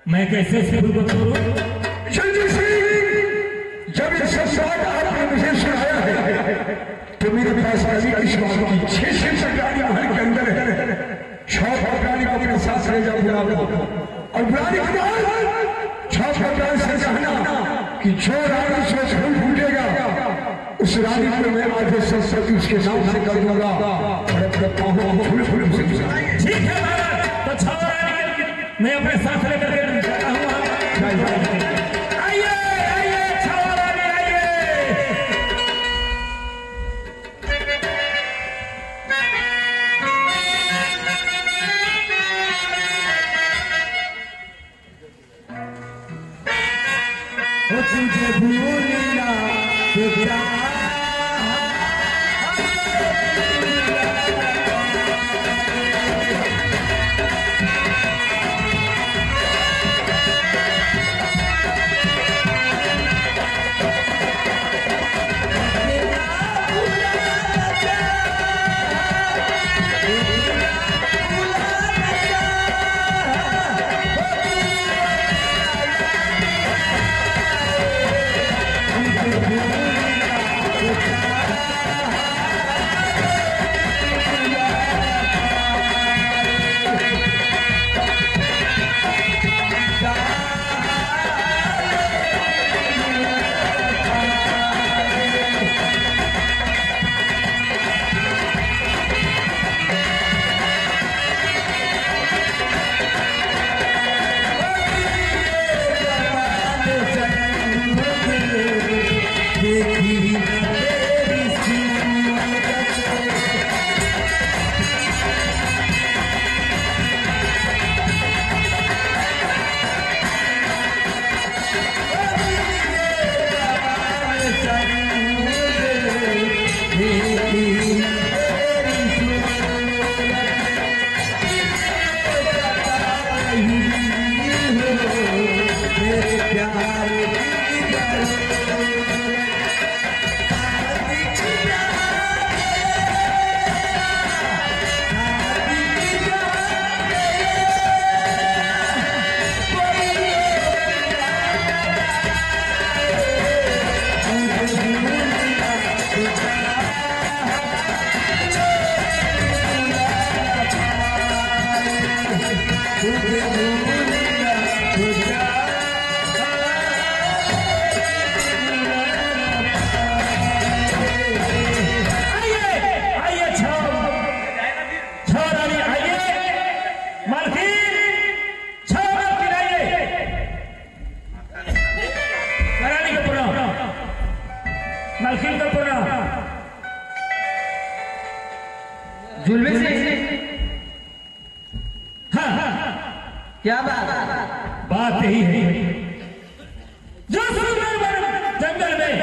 मैं कैसे इस फूल को तोड़ूं? संजय सिंह, जब ये सब बात आपने मुझे सुनाया है तो मेरे पास अभी इस बात की 6 सरकारी महल के अंदर है। 6 फौजदारी को अपने साथ ले जाओ बुला लो और बुलाने के बाद 6 फौजदार से कहना कि जो रानी से फूल फूटेगा उस रानी को मैं आधे सरस्वती उसके नाम से कर दूंगा और अपने पाँव फूल फूल से बुलाएंगे। ठीक है महाराज, तो 6 रानी मैं अपने साथ लेकर के जाता हूँ। आइए आइए 6 रानी आइए। तुझे भूलना तुझा क्या बात यही है, जो सुंदर जंगल में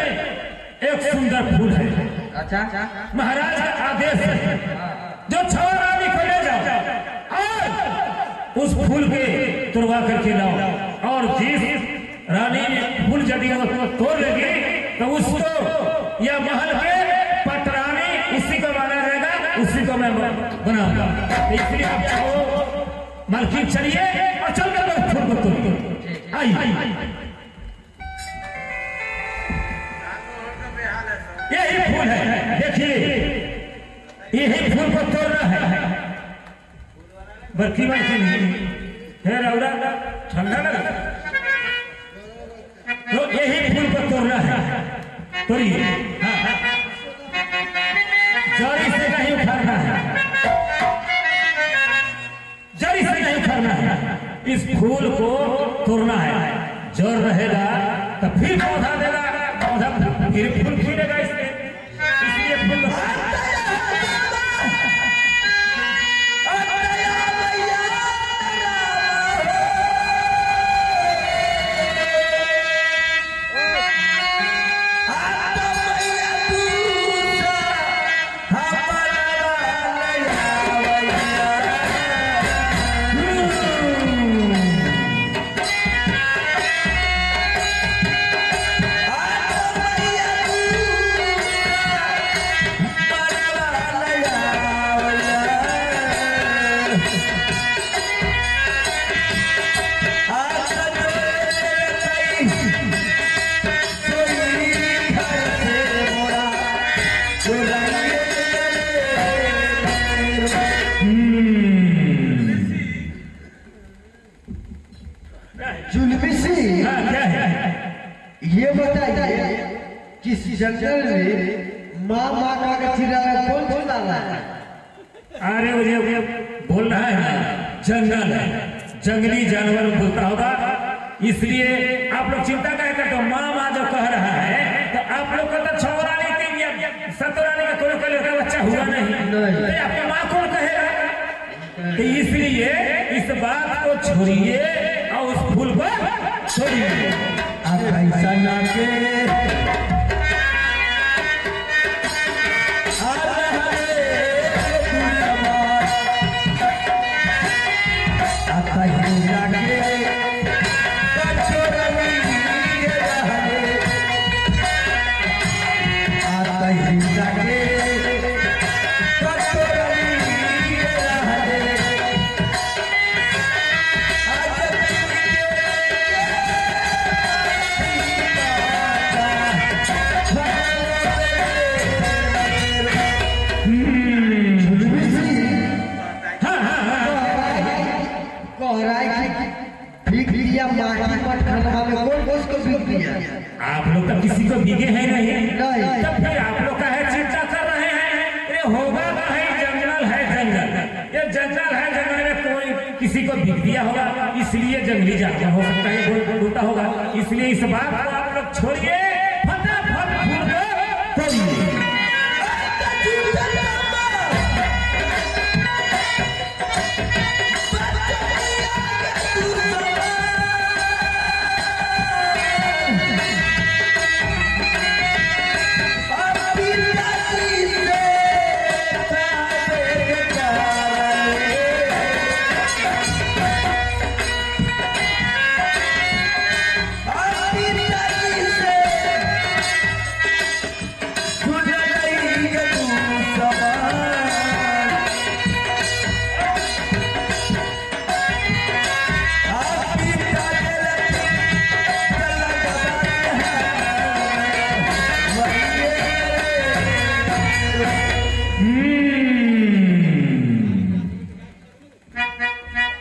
एक सुंदर फूल है। अच्छा, महाराज का आदेश है, जो 6 रानी को ले जाओ और उस फूल के तुड़वा करके लाओ और जिस रानी फूल जड़ी को तोड़ लेगी तो उसको या महल के पटरानी उसी को बना रहेगा, उसी को मैं बनाऊंगा। इसलिए आप चाहो मालकिन चलिए और चल कर फूल को तोड़िए। आइए, यही फूल है, देखिए यही फूल को तोड़ना है। बल्कि है रौरा ठंडा लगा तो यही फूल को तोड़ना है। तोड़िए, जड़ी से नहीं उखाड़ना है, जड़ी से नहीं उखाड़ना है। इस फूल को तोड़ना है, जड़ रहेगा तो फिर पौधा देगा, पौधा फिर फूल खिलेगा। इसलिए फूल जुल्मी सिंह, हाँ क्या है? ये बताइए किस जंगल में माँ का चिराग कौन चला रहा है? अरे मुझे बोल रहा है ना, जंगल है, जंगली जानवर बोलता होगा, इसलिए आप लोग चिंता क्या करते हो? माँ जो कह रहा है तो आप लोग का तो छौरानी के सतरानी का कोई लड़का बच्चा हुआ नहीं, तो आपकी माँ कौन कहेगा? तो इसलिए इस बात को छोड़िए और उस फूल को छोड़िए। आप ऐसा ना के आप लोग तो किसी को भीगे हैं नहीं, तो फिर आप लोग का है चिंता कर रहे हैं? ये होगा नहीं, जंगल है, जंगल ये जंगल है, जंगल में कोई किसी को भीग दिया होगा, इसलिए जंगली जानवर हो सकता है बोलता होगा, इसलिए इस बात को आप लोग छोड़िए, फटाफट फूल को तोड़िए।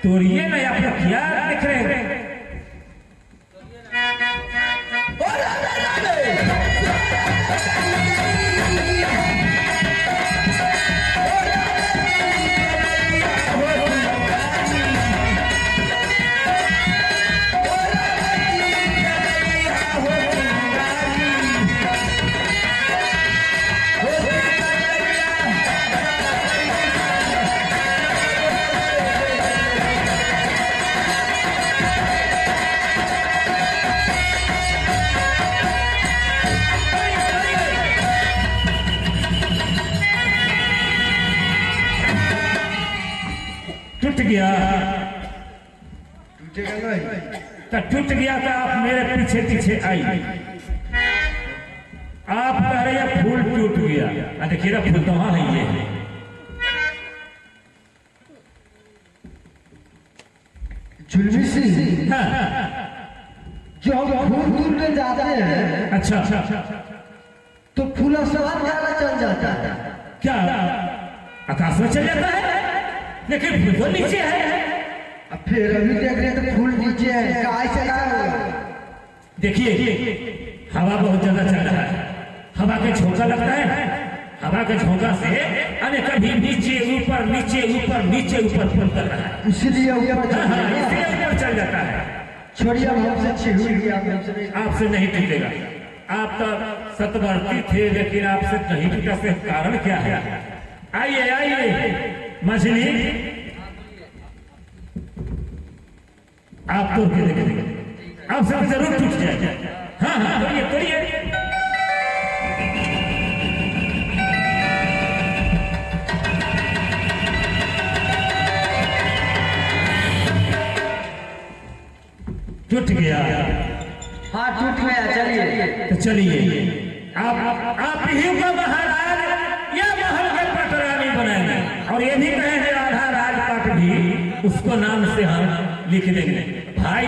तोड़िए ना, आप लोग क्या देख रहे हैं? टूट गया, तो टूट गया तो आप मेरे पीछे पीछे आई। आप कह रहे हैं फूल टूट गया, देखिए ना फूल तो वहां है, ये है। जुल्मी सिंह, हाँ, जो हम फूल टूटने जाते हैं, अच्छा, तो फूल आसमान में चल जाता है। क्या आकाश में चल जाता है? लेकिन फूल तो नीचे है। अब फिर अभी देख रहे हैं तो फूल नीचे है, कैसे होगा? देखिए हवा बहुत ज्यादा चल रहा है, हवा के झोंका लगता है, हवा के झोंका से अने कभी नीचे ऊपर नीचे ऊपर नीचे ऊपर फूल कर रहा है, इसलिए ऊपर चल जाता है। छोड़िए, आपसे नहीं टूटेगा, आप तो सतवर्ती थे लेकिन आपसे नहीं टूटा, से कारण क्या है? आइए आइए मछली, आप तोड़ के देखेंगे, आप सब जरूर टूट जाएगा। हाँ हाँ तोड़िए तोड़िए। टूट गया, हाँ टूट गया, चलिए। तो चलिए आप ही का महाराज या महल के पटरानी बनाएंगे, और ये भी कहेंगे आधा राजपाट भी उसको नाम से हम लिख देंगे। भाई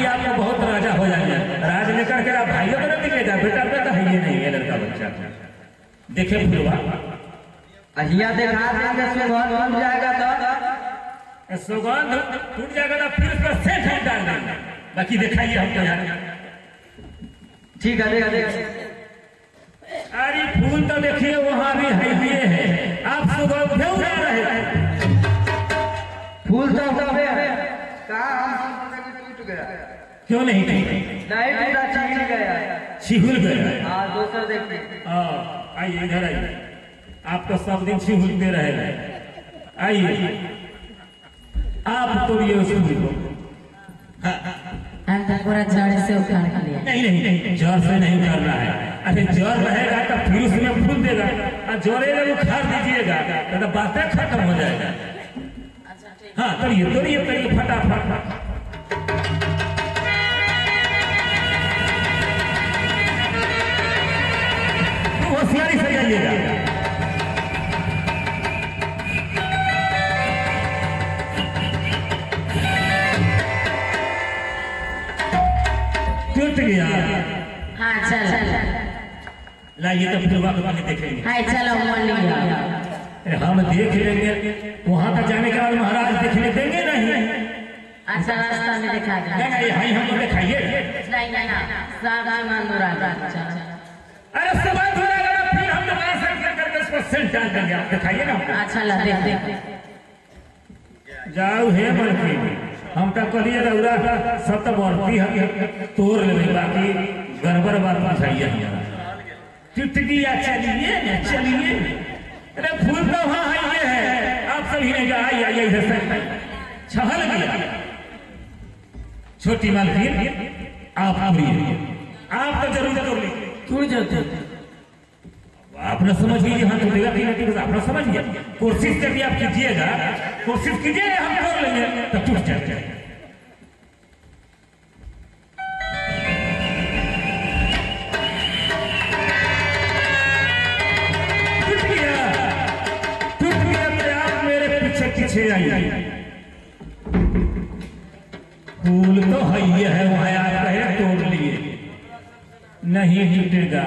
आपको बहुत राजा हो जाएंगे, राज लेकर के आप भाइयों को नहीं दिखेगा, बेटा बेटा है ये नहीं है लड़का बच्चा। देखे फुलवा अहिया देखा देंगे, सुगंध टूट जाएगा तो सुगंध टूट जाएगा तो फिर उसका सेठ डाल देंगे। बाकी दिखाइए हमको यहाँ। ठीक है देख। अरे फूल तो देखिए वहाँ भी है, आप सुबह क्यों जा रहे हैं? फूल तो कहाँ टूट गया? क्यों नहीं टूटा, छिल गया। छिहुल गया। हाँ दूसरा देखिए। आइए इधर आइए, आपको सब दिन छिहुलते रहे। आइए आप तोड़िए उस फूल को। हम तो पूरा जड़ से उखाड़ के लिए। नहीं, जड़ से नहीं उखाड़ना है। अरे जड़ रहेगा तो फिर उसमें फूल देगा, और जोड़े में उखाड़ दीजिएगा तो बातें खत्म हो जाएगा। हाँ तोड़िए फटाफट। होशियारी से जाइएगा। टूट गया। हाँ चल लाइए तो फिर वापस देखेंगे। हाय चलो मलिया। हम देख लेंगे, वहां तक जाने के बाद महाराज देखने देंगे नहीं। अच्छा रास्ता में दिखा दे। नहीं हमको दिखाइए। नहीं सारा मंदुरा चल। अरे सुबह फिर हम दुकान से करके इसको सेंट डाल देंगे। आप दिखाइए ना। अच्छा ला देख। जाओ हे बल्कि हम तो करिए रउरा सब तो बढ़ती है तोड़ ले, बाकी गड़बड़ बात बताइए। चुटकिया चलिए। अरे फूल तो वहाँ है, आप सभी ने कहा आइए इधर से छहल गया। छोटी मालकिन आप तो जरूर तू जो आप न समझ लीजिए। हाँ टूटेगा कि आप न समझिए। कोशिश करके आप कीजिएगा, हम तोड़ लेंगे तो टूट जाएगा। टूट गया तो आप मेरे पीछे आइए। फूल तो है वहां आप कहे तोड़ लिए, नहीं टूटेगा।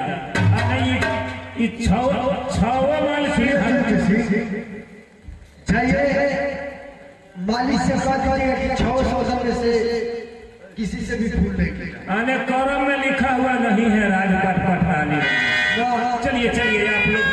मालिक से कह दीजिएगा कि 600 में से किसी से भी फूल नहीं। आने करम में लिखा हुआ नहीं है राजपाट पठानी। चलिए आप लोग।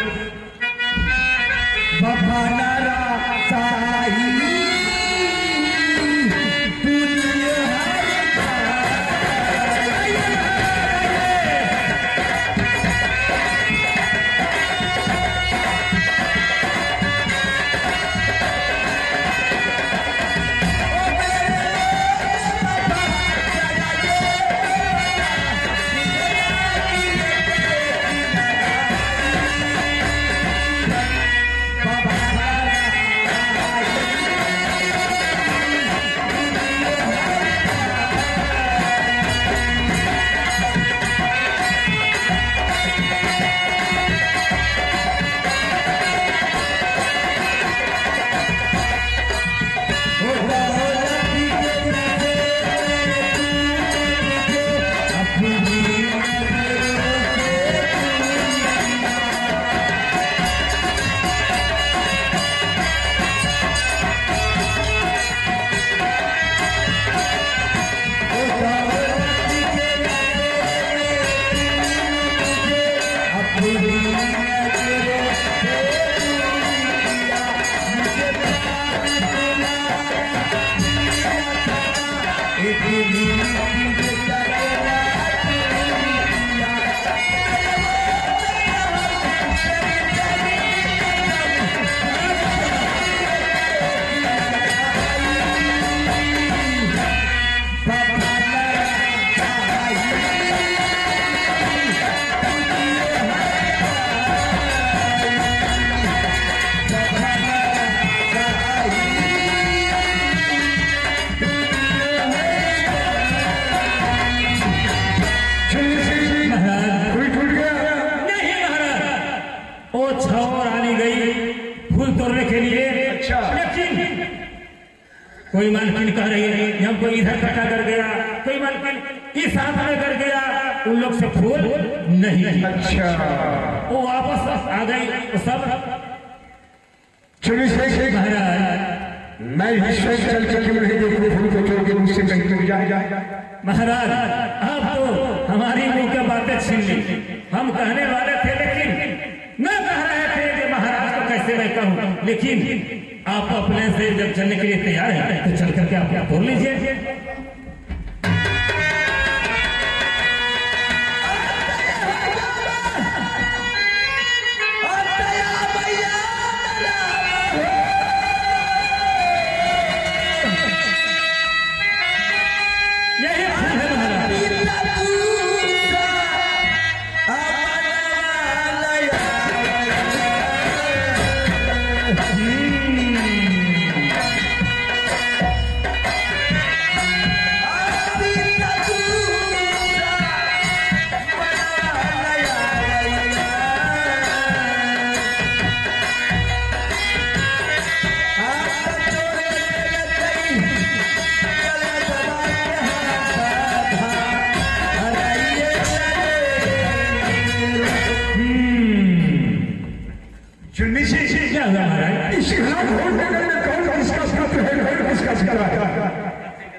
कोई मालकिन कह रही है हमको इधर कटा कर गया, कोई मालकिन इस हाथ में कर गया, उन लोग से फूल नहीं। अच्छा वो वापस आ गई सब। चलिए महाराज मैं ईश्वर चल के क्यों नहीं देखूं फूल को तोड़ के मुझसे कहीं दूर जाए। महाराज आप तो हमारी मुंह की बातें छीन ली। हम कहने वाले थे लेकिन न कह रहे थे कि महाराज को कैसे मैं कहूं, लेकिन आप अपने से जब चलने के लिए तैयार हैं तो चल करके आप तोड़ लीजिए।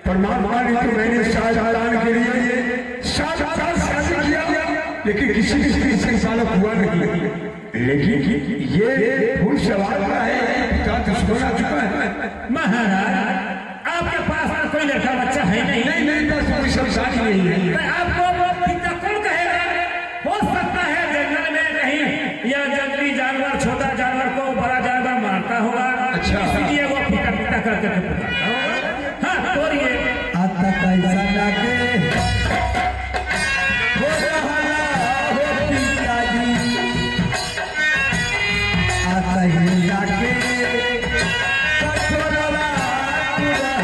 परमात्मा ने तो मैंने शाहजहां के लिए 7 साल शादी किया, लेकिन किसी स्त्री से सालक हुआ नहीं। लेकिन ये फूल सवाल का है, पिता दुश्मन आ चुका है। महाराज आपके पास कोई लड़का बच्चा है नहीं? नहीं मेरे पास कोई संसारी नहीं है। आपको पिता कौन कहेगा? हो सकता है जंगल में कहीं या जंगली जानवर छोटा जानवर को बड़ा जानवर मारता होगा। अच्छा, इसलिए वो पिता पिता करके पुकारता होगा। हाँ तोड़िए। आता कैसा लागे हो रहा हो पिताजी, आता ही लागे कठोरवा पुरहरा,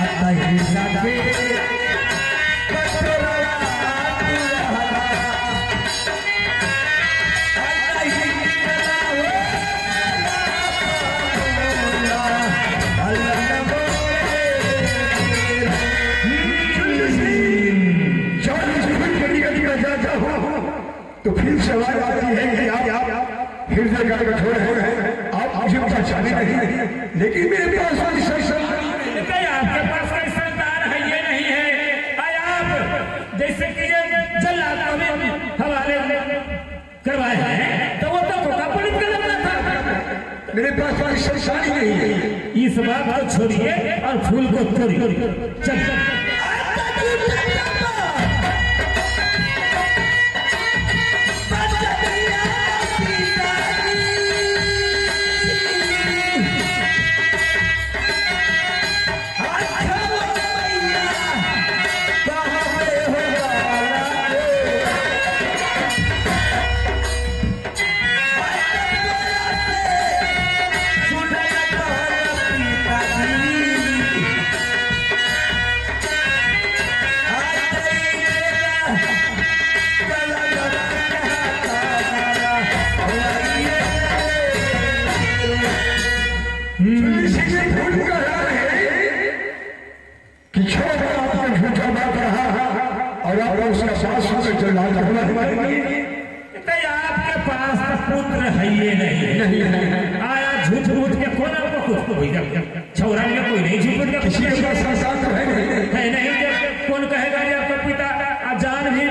आता ही लागे कठोरवा पुरहरा, आता ही तो फिर सवाल आती है कि आप हृदय का कठोर है, आप मुझे पहचाने नहीं, लेकिन मेरे पास कोई संसार नहीं। आपके पास कोई संतान है ये नहीं है। आप जैसे कि जल्लादों में हवाले करवाए हैं तो वो तो कोका पुलिस का लगना था। मेरे पास कोई संसार ही नहीं है। इस बात को छोड़िए और फूल को तोड़िए। चल आपके पास पुत्र है ये नहीं आया झूठ मूठ के कौन आपको कुछ छौरा में कोई नहीं झूठ के किसी का संसार तो है नहीं। जब कौन कहेगा कि आपका पिता जान भी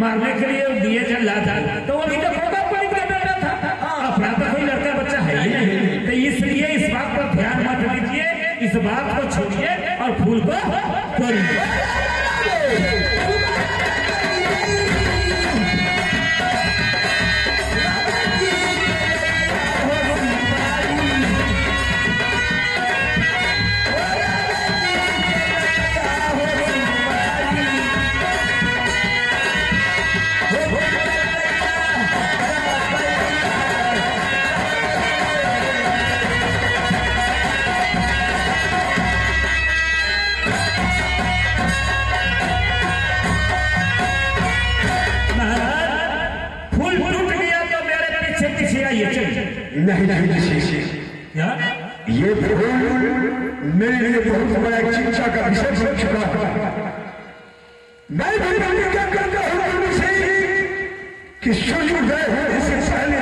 मारने के लिए दिए चल रहा था तो वो भी तो फोटो पुलिस का बेटा था। अपना तो कोई लड़का बच्चा है ही नहीं, तो इसलिए इस बात पर ध्यान मत दीजिए, इस बात को छोड़िए और फूल को तोड़िए। नहीं, ये फूल मेरे लिए बहुत बड़ा चिंता का विषय बन चुका है। मैं भी क्या करता हूँ कि सूर्योदय होने से पहले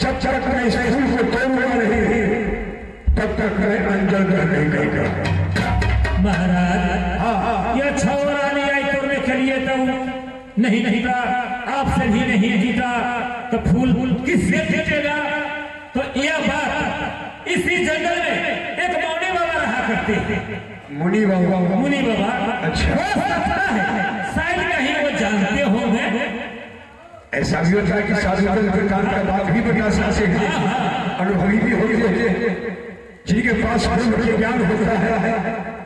जब तक मैं इस फूल को तोड़ूंगा नहीं कहीं कहीं का महाराज यह छौरानी आई तोड़ने के लिए तो नहीं जीता, आपसे भी नहीं जीता तो फूल किससे जीतेगा? तो यह बात इसी जंगल में एक मुनि बाबा रहा करते हैं। मुनि बाबा अच्छा हो सकता है शायद कहीं वो जानते होंगे। ऐसा भी होता है कि साधु प्रकार का बात भी बता सकते हैं, अनुभवी भी होते हैं, जिनके पास ज्ञान होता है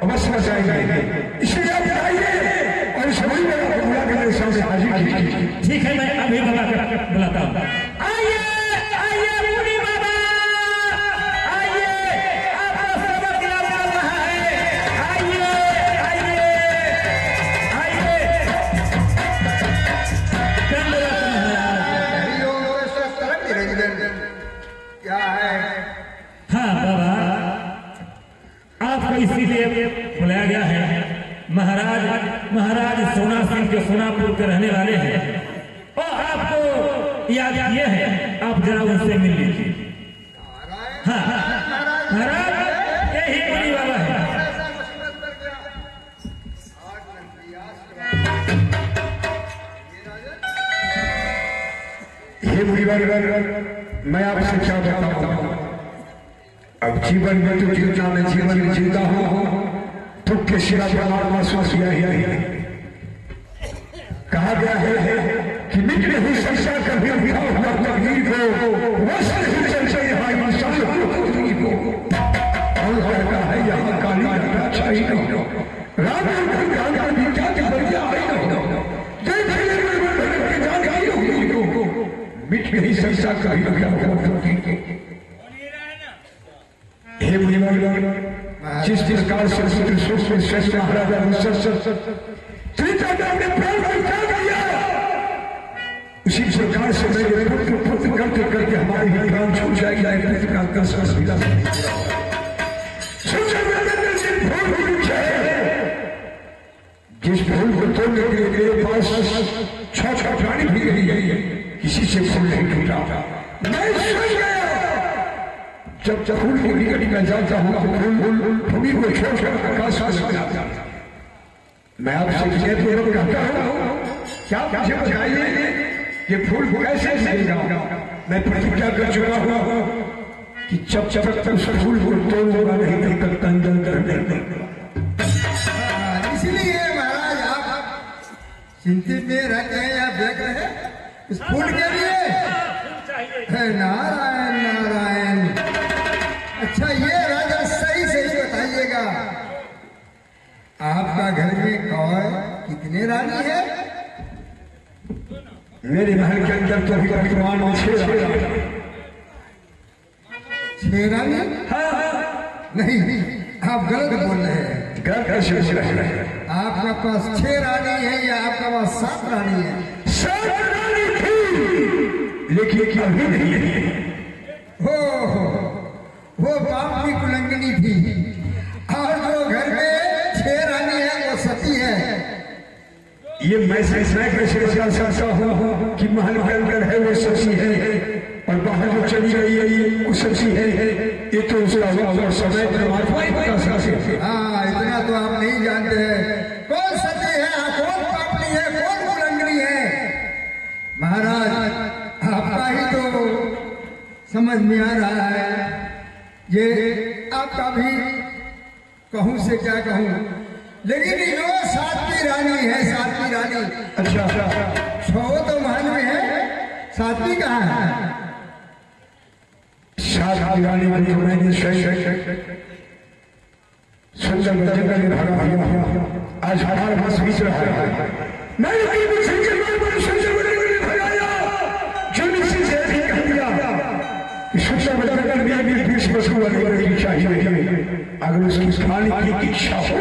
अवश्य बताएंगे। इसलिए आप आइए और इस मुनि बाबा को बुला कर सामने हाजिर कीजिए। ठीक है, मैं अभी बुलाता हूँ। आइए आइए मुनि बाबा, आइए, आपको सबक याद आ रहा है। आइए आइए आइए। क्या है? हाँ बाबा, आपको इसीलिए बुलाया गया है। महाराज सोना सिंह जो सोनापुर के रहने वाले हैं और आपको याद ये है, आप जरा उनसे मिल लीजिए। हाँ महाराज यही मुनि बाबा है। ये मुनि बाबा, मैं आपसे क्या बताऊं? अब जीवन में तो जीतना मैं जीवन में जीता हूं, दुख के सिवा प्रमाण महसूस किया ही नहीं। कहा गया है कि मिट नहीं सकता कभी भी हुआ तकदीर को, वश नहीं चल सकता यहाँ इंसान को। और कहता है यहाँ काली अच्छा ही नहीं, राम ज्ञान का विख्यात बढ़िया है मिट नहीं सकता कभी भी हुआ तकदीर को। हे मुनि बाबा, जिस प्रकार से श्रेष्ठ महाराजा ने प्राण त्याग दिया, उसी प्रकार से मेरे पुत्र करते करते हमारे ही प्राण छूट जाएगा। पुत्र का कष्ट मिला जिस फूल को तोड़ने के लिए मेरे पास 6 प्राणी भी गई है, किसी से फूल नहीं टूटा। मैं सोच गया जब फूल की निकट में जाता हूँ भूमि को छोड़कर आकाश में जाता हूँ। मैं आपसे कहता हूँ, क्या मुझे बताइए ये फूल कैसे मिलेगा? मैं प्रतिज्ञा कर चुका हूँ कि जब तक उस फूल को तोड़ूंगा नहीं तब तक तंजन कर देंगे। इसलिए महाराज आप चिंतित में रहते हैं या व्यग्र हैं इस फूल के लिए? नारायण नारायण। अच्छा ये राजा सही बताइएगा, आपका घर में कौन कितने रानी है? मेरे महल के अंदर तो वर्तमान 6 रानी? नहीं, आप गलत बोल रहे हैं। आपका पास 6 रानी है या आपका पास 7 रानी है? 7 रानी थी, लेकिन अभी नहीं है। वो पाप की कुलंगनी थी, और जो घर में 6 रानी है वो सती है। ये मैं कैसे बता सकता हूँ कि महल के अंदर है वो सती है और बाहर जो चली गई है वो सती है? ये तो उसका समय परमात्मा ही बता सकते हैं। हाँ, इतना तो आप नहीं जानते हैं कौन सती है, कौन पापनी है, कौन कुलंगनी है। महाराज आपका ही तो समझ में आ रहा है। ये आपका भी कहूं से क्या कहूं, लेकिन जो 7वीं रानी है, 7वीं रानी। अच्छा 6 तो महल में है, 7वीं कहाँ है? 7वीं रानी को मैंने सुंदर जंगल में भगा दिया। आज हमारे पास बीच रहा है, मैं अगर उसकी खाने की इच्छा हो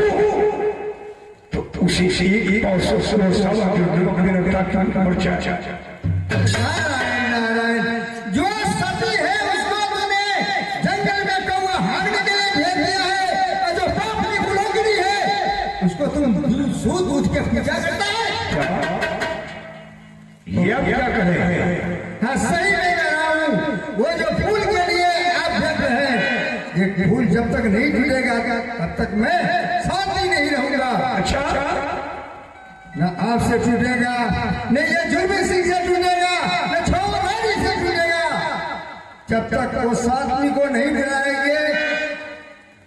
तो उसी से एक नारायण, जो सती है उसको मैंने जंगल में कौवा हारने के लिए भेज दिया है, और जो पापनी कुलंगनी है उसको तुम सूद के पूजा करता है। यह क्या करें? हाँ सही में कह रहा हूँ, वो जो फूल के लिए आप व्यक्त है, ये फूल जब तक नहीं टूटेगा तब तक मैं शांति नहीं रहूंगा। अच्छा, न आपसे टूटेगा, न ये जुर्मी सिंह से टूटेगा, न छावरानी से टूटेगा। जब तक वो साधवी को नहीं गिराएंगे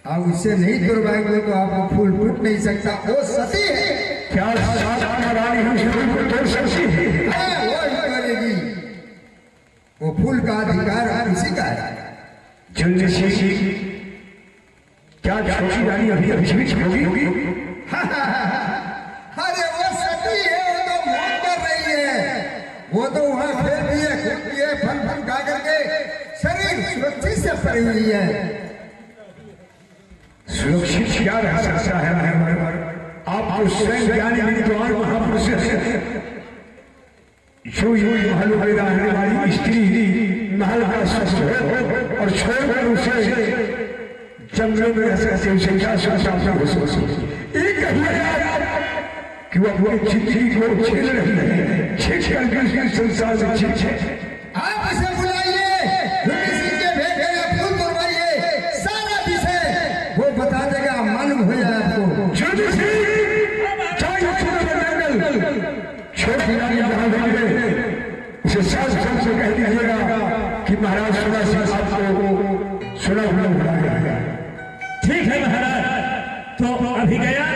आप उससे नहीं तुड़वाएंगे तो आपको फूल टूट नहीं सकता। वो सती है। क्या रानी हम फूल को तोड़ सकती है? हाँ, वो ही करेगी। वो फूल का अधिकार उसी का है। जल्दी से क्या छोटी रानी अभी अभी होगी? अरे वो सती है, वो तो मौत कर रही है। वो तो वहां फिर भी है, खुद भी है, फन फन खा करके शरीर सुरक्षित से पड़ी हुई है। सुरक्षित क्या रह सकता है? आपको स्वयं ज्ञानी विद्वान महापुरुष जो महल में रहने वाली स्त्री महल का स्वस्थ हो और छोड़कर उसे जंगलों में रह सकते, उसे क्या सोचता हो सकती? एक कि वो अपनी जिंदगी को छीन रही है, छीन करके संसार से छीन। आप इसे बुलाइए, जुर्मी सिंह के भेजे या फूल तोड़वाइए, सारा विषय वो बता देगा, मालूम हो जाए आपको। जुर्मी सिंह छोटी रानी जहां गए उसे सास से कह दीजिएगा कि महाराज सुना सिंह आपको सुना हुआ बुलाया। ठीक है महाराज, तो अभी गया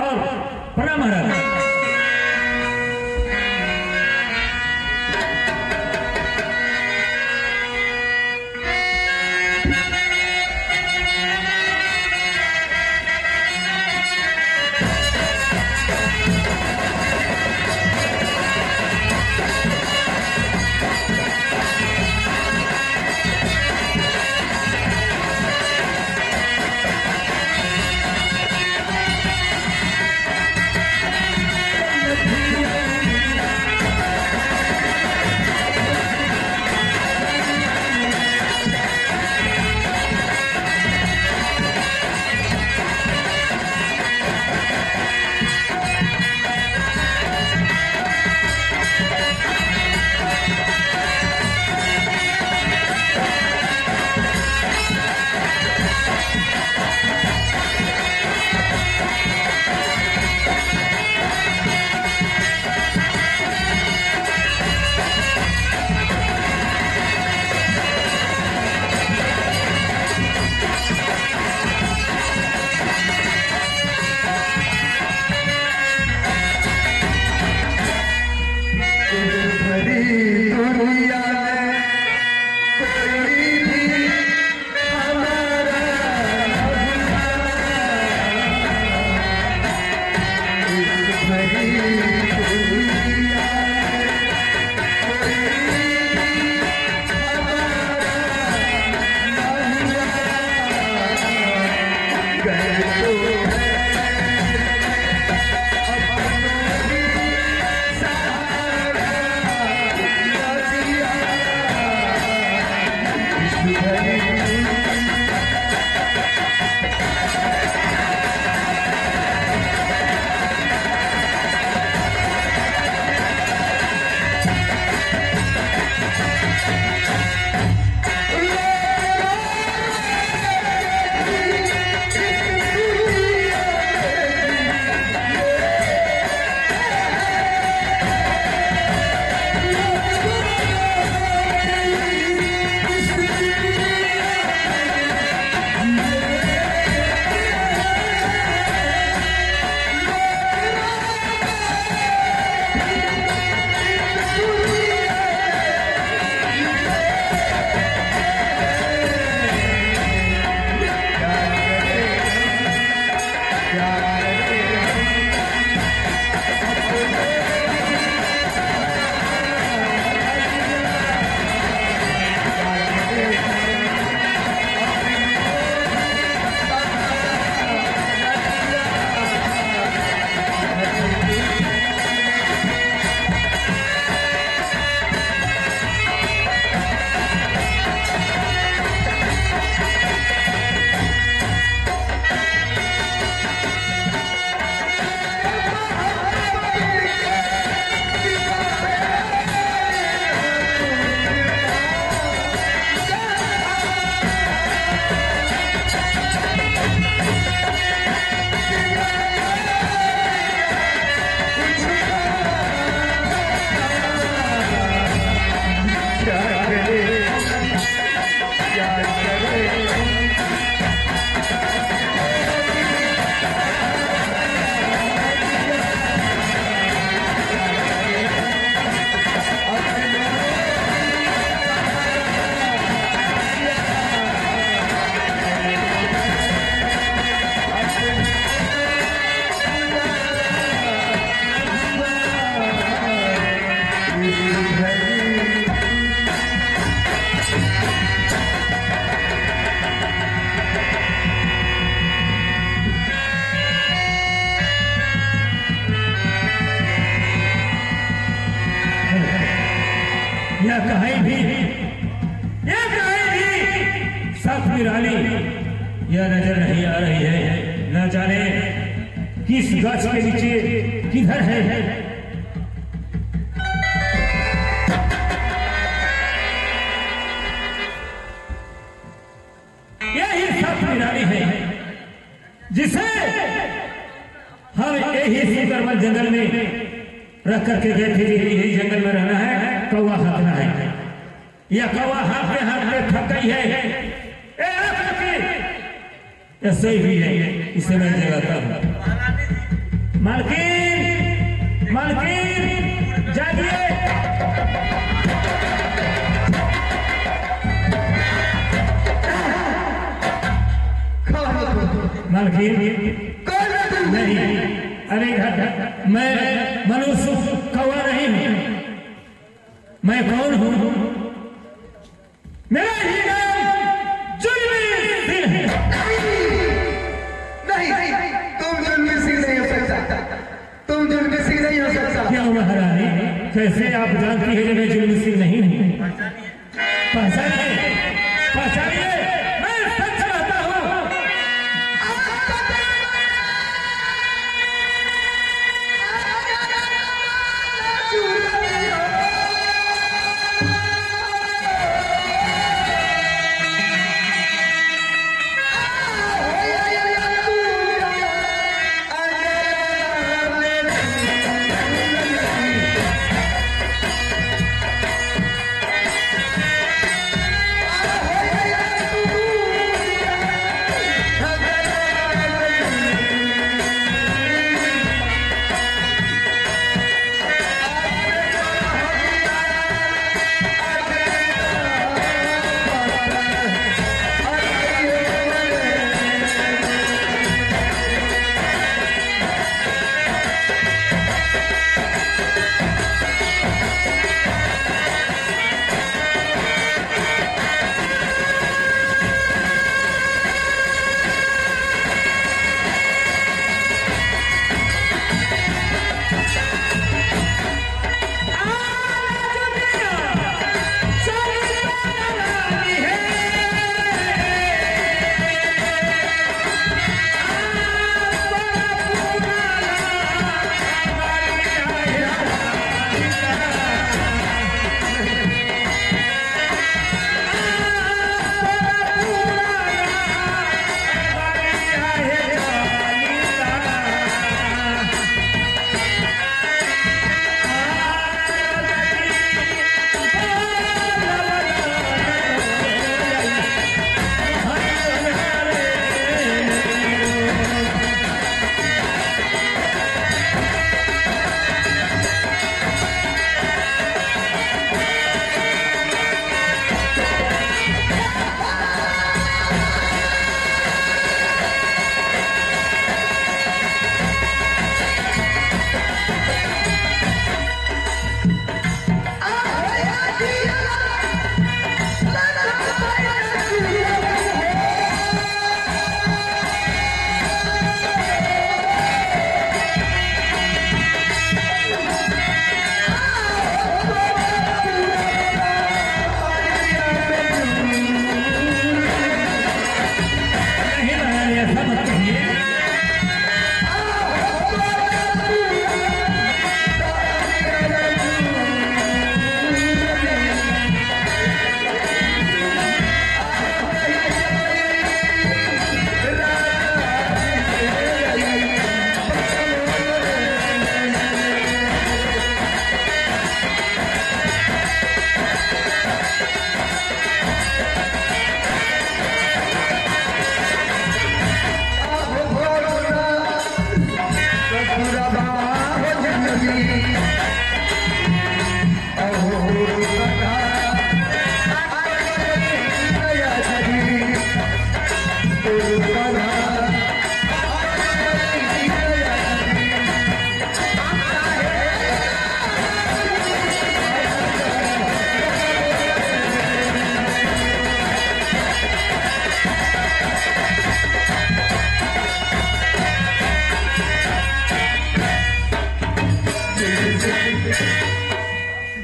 और प्रणाम महाराज। कहीं भी साथ रानी यह नजर नहीं आ रही है। न जाने किस गाछ के नीचे किधर है। यही साथ रानी है जिसे हम यही सुंदरवन जंगल में रख करके गए थे। यही जंगल में रहना है, कौवा हाथना है। यह कौवा हाथते थक गई है। ऐसे ही है, इसे मैं जगाता हूँ। मालकिन, मालकिन जागिए। मालकिन नहीं, अरे मैं मनुष्य कौवा नहीं हूँ। मैं कौन हूँ? मेरा ही नाम जुल्मी सिंह है। नहीं, तुम जुल्मी सिंह नहीं हो सकता। तुम जुल्मी सिंह नहीं हो सकता। क्यों महारानी? कैसे आप जानती है कि मैं जुल्मी सिंह नहीं हूँ? पहचानिए, पहचानिए, मैं सच कहता हूँ।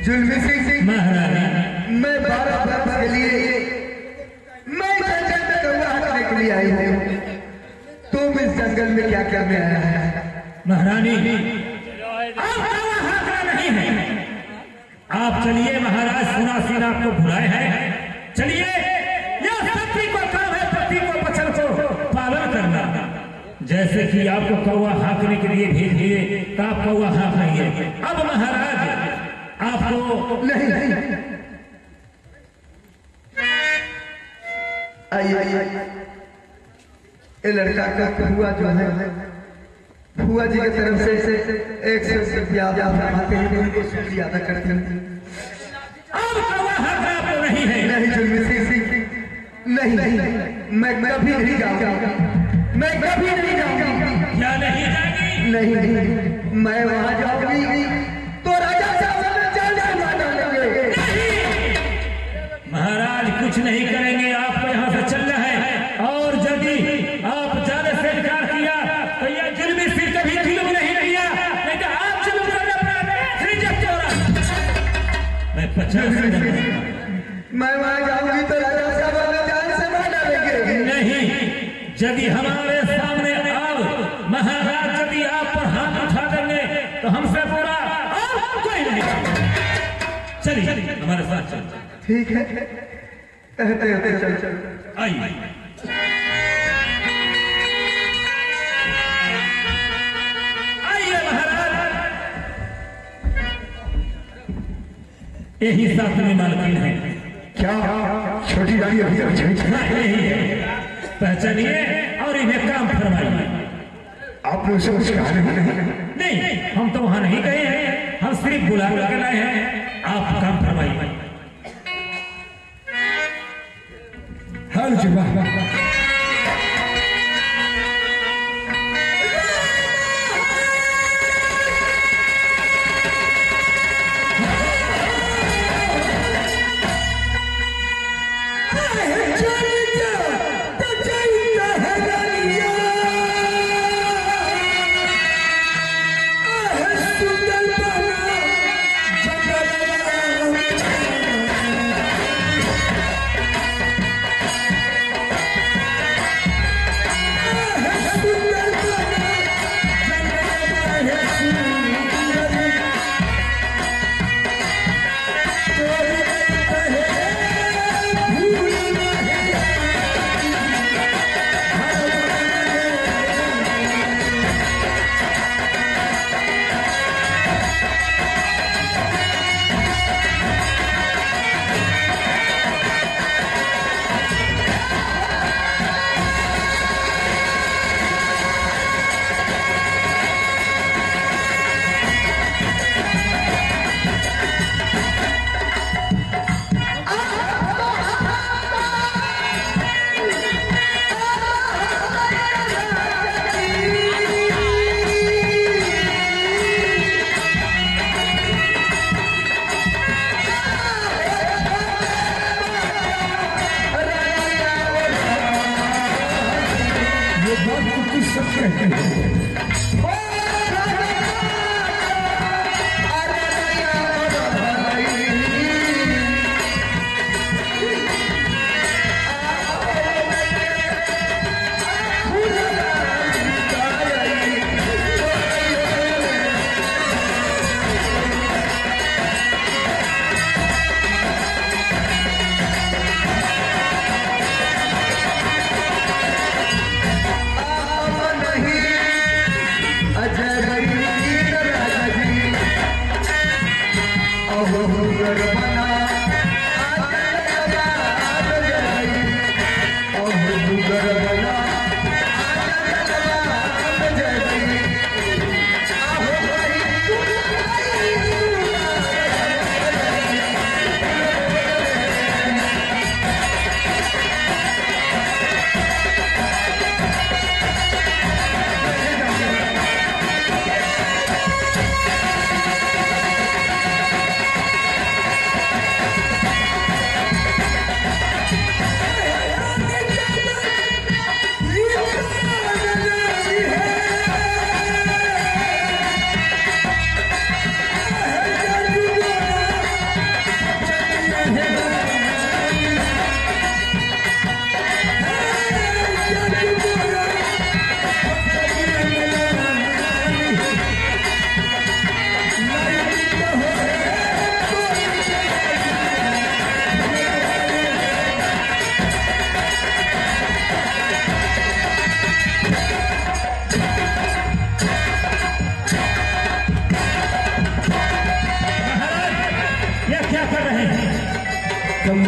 जुल्मी सिंह महारानी मैं 12 वर्ष के लिए मैं जंगल में कौवा हटाने के लिए आई हूँ। तुम इस जंगल में क्या करने आया है? महारानी आप कौवा हाँकना नहीं है। आप चलिए, महाराज सुना सीना आपको बुलाए हैं। चलिए, यह पति को काम है, पति को वचन को पालन करना। जैसे कि आपको कौवा हाँकने के लिए भेज दिए तो आप कौवा हाँकेंगे। अब महाराज आपको नहीं आइए, ये लड़का का फुआ जो है, फुआ जी की तरफ से 100 रुपया आते हैं, उनको शुक्रिया अदा करते हैं। अब कौवा हाँकना आपको नहीं है। नहीं जुल्मी सिंह, नहीं, मैं कभी नहीं जाऊंगा, मैं कभी नहीं जाऊंगा। क्या नहीं जाएगी? नहीं, मैं वहां जाऊंगी तो राजा साहब जान से मार डालेंगे। महाराज कुछ नहीं करेंगे, आपको यहाँ से चलना है। और यदि आप जाने से इनकार किया तो यह जुल्मी सिर कभी जुल्म नहीं रहा, नहीं तो आप जुल्म करने पर रिजेक्ट हो रहा। मैं 50 मैं वहां जाऊंगी तो राजा साहब जान से मार डालेंगे। नहीं, यदि हमारे सामने आओ महाराज, यदि आप पर हाथ उठा देंगे तो हमसे बुरा और कोई नहीं। चलिए हमारे साथ चलिए। ठीक है, कहते कहते चल चल आइए। आइए महाराज, यही साथ में मालकिन है। क्या छोटी गाड़ी अभी तक यही है, पहचानिए और इन्हें काम फरमाइए। आपने उसे कुछ कहा नहीं? नहीं, हम तो वहां नहीं गए हैं, हम सिर्फ बुला कर लाए हैं। आप काम फरमाइए। हाल जवाब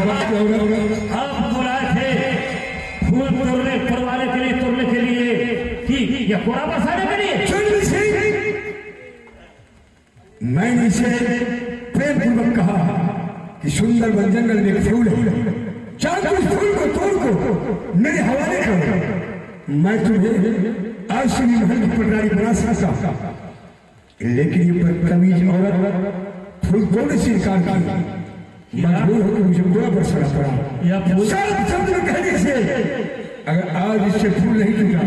आप बुलाए थे फूल तोड़ने के लिए तोड़ने के लिए कि या कोड़ा बरसाने के लिए? मैंने इसे प्रेम पूर्वक कहा कि सुंदर वन जंगल में एक फूल है, चाहे उस फूल को तोड़ को मेरे हवाले करो, मैं तुम्हें आज से महल की पटरानी बना सकता। लेकिन ये बदतमीज औरत फूल तोड़ने से इनकार की, मजबूर होकर मुझे पूरा बरसाना पड़ा। सात शब्द कहने से अगर आज इससे फूल नहीं टूटा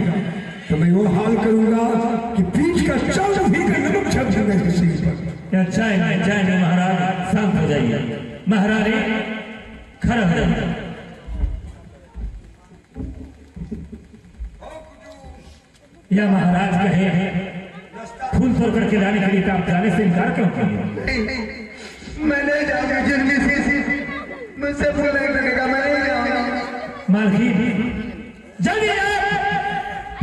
तो मैं वो हाल करूंगा कि पीठ का चावल भी का नमक छप जाएगा इसके शरीर पर। जाएंगे महाराज, शांत हो जाइए। महारानी खड़ा हो जाइए। या महाराज कहे फूल तोड़ करके लाने के लिए आप जाने से इनकार क्यों किए? मैंने जाऊंगा जिनकी मुझसे फूल नहीं लगेगा, मैं नहीं जाऊंगा। मालकिन जल्दी आप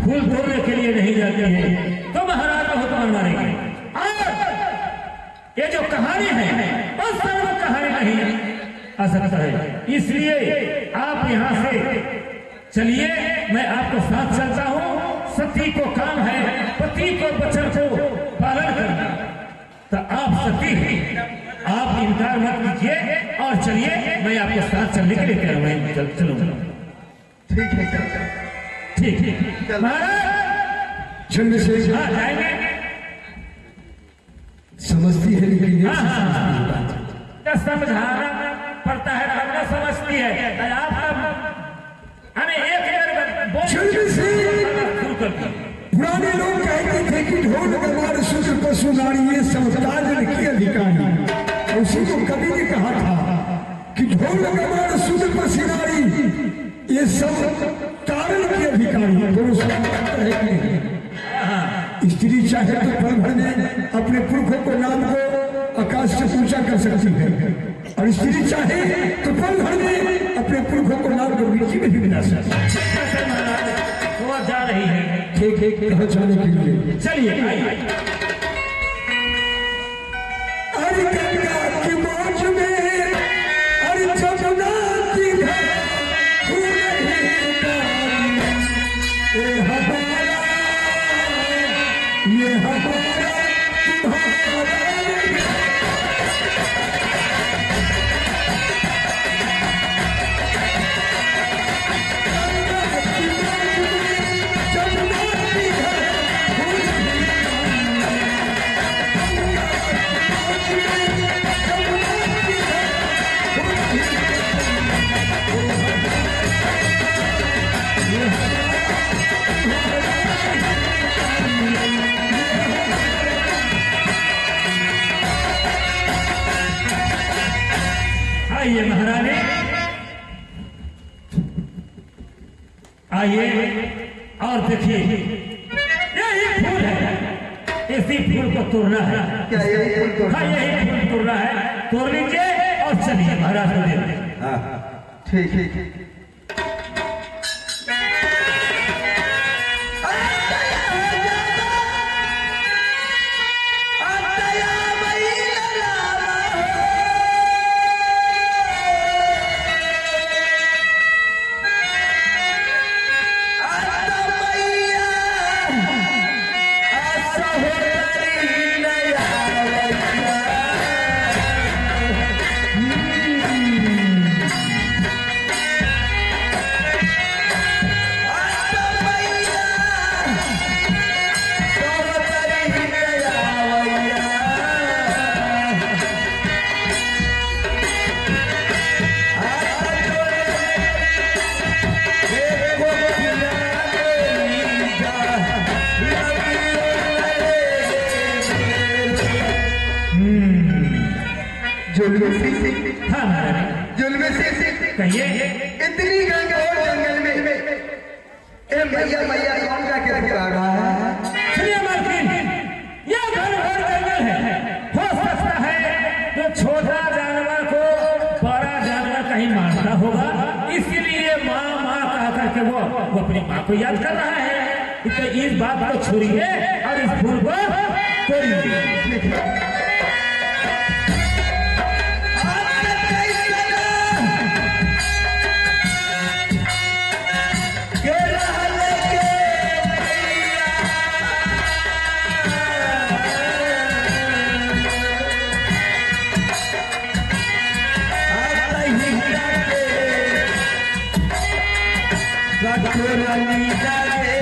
फूल तोड़ने के लिए नहीं जाते हैं तो महाराज को हुक्म मारेंगे। और ये जो कहानी है वो सर्व कहानी नहीं आ सकता है, इसलिए आप यहाँ से चलिए, मैं आपको साथ चलता हूँ। सती को काम है पति को वचन को पालन करना, तो आप सती आप इनकार मत कीजिए और चलिए, मैं आपके साथ चलने के लिए कह रहा हूँ। चलूंगा। ठीक है ठीक है महाराज चंद्रशेखर हाँ जाएंगे। समझती है लेकिन ये समझाना पड़ता है, करना समझती है। आप हमें एक पुराने लोग कहते थे कि ढोल गवार शूद्र पशु नारी ये संस्कार की अधिकारी, उसी को कवि ने कहा था कि ढोल गवार शूद्र पशु नारी ये सब कारण की अधिकारी है। स्त्री चाहे तो पल भर में अपने पुरखों को नाम को आकाश से ऊंचा कर सकती है, और स्त्री चाहे तो पल भर में अपने पुरखों को नाम को मिट्टी में भी मिला सकती है। वो जा रही है। ठीक कहाँ जाने के लिए? चलिए अरे गंगा की मौज में अरे जमुना की धार, ये हमारा तुम्हारा आइए महारानी, आइए और देखिए यही फूल है, इसी फूल को तोड़ना है। क्या यही फूल तोड़ना? हाँ यही फूल तोड़ना है, तोड़ लीजिए और चलिए महाराज को दे। ठीक हाँ महारानी कहिए। इतनी घनघोर जंगल में ए मैया मैया कौन जाके पुकार रहा है? सुनिए मालकिन, यह घनघोर जंगल है, हो सकता है तो छोटा जानवर को बड़ा जानवर कहीं मारता होगा, इसीलिए माँ माँ कह करके वो अपनी माँ को याद कर रहा है। तो इस बात को छोड़िए और इस फूल को तोड़िए। वाली लगे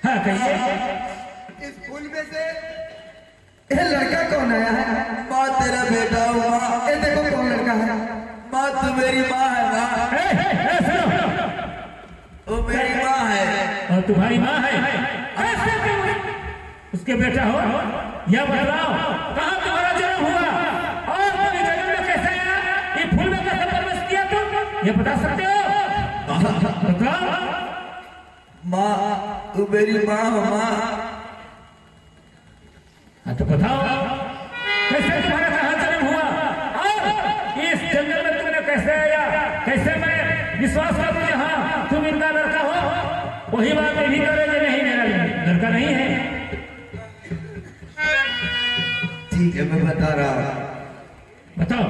हाँ कहिए। इस फूल में से ये लड़का कौन आया है? माँ तेरा बेटा हूँ माँ। ये देखो कौन लड़का है? माँ तू मेरी माँ है माँ। वो मेरी माँ है। और तुम्हारी माँ है? ऐसे तुम उसके बेटा हो? यह बताओ कहाँ तुम्हारा जन्म हुआ और तुम्हें जन्म में कैसे आया? ये फूल में कैसे प्रवेश किया तुम? ये बता सकते हो? बताओ। माँ तू मेरी माँ हो माँ। हाँ तो बताओ कैसे तुम्हारा कहाँ जन्म हुआ और इस जंगल में तुमने कैसे आया? कैसे मैं विश्वास करूं हाँ तुम इनका लड़का हो? वही बात मैं भी करे कि नहीं मेरा लड़का नहीं है। ठीक है मैं बता रहा हूँ। बताओ।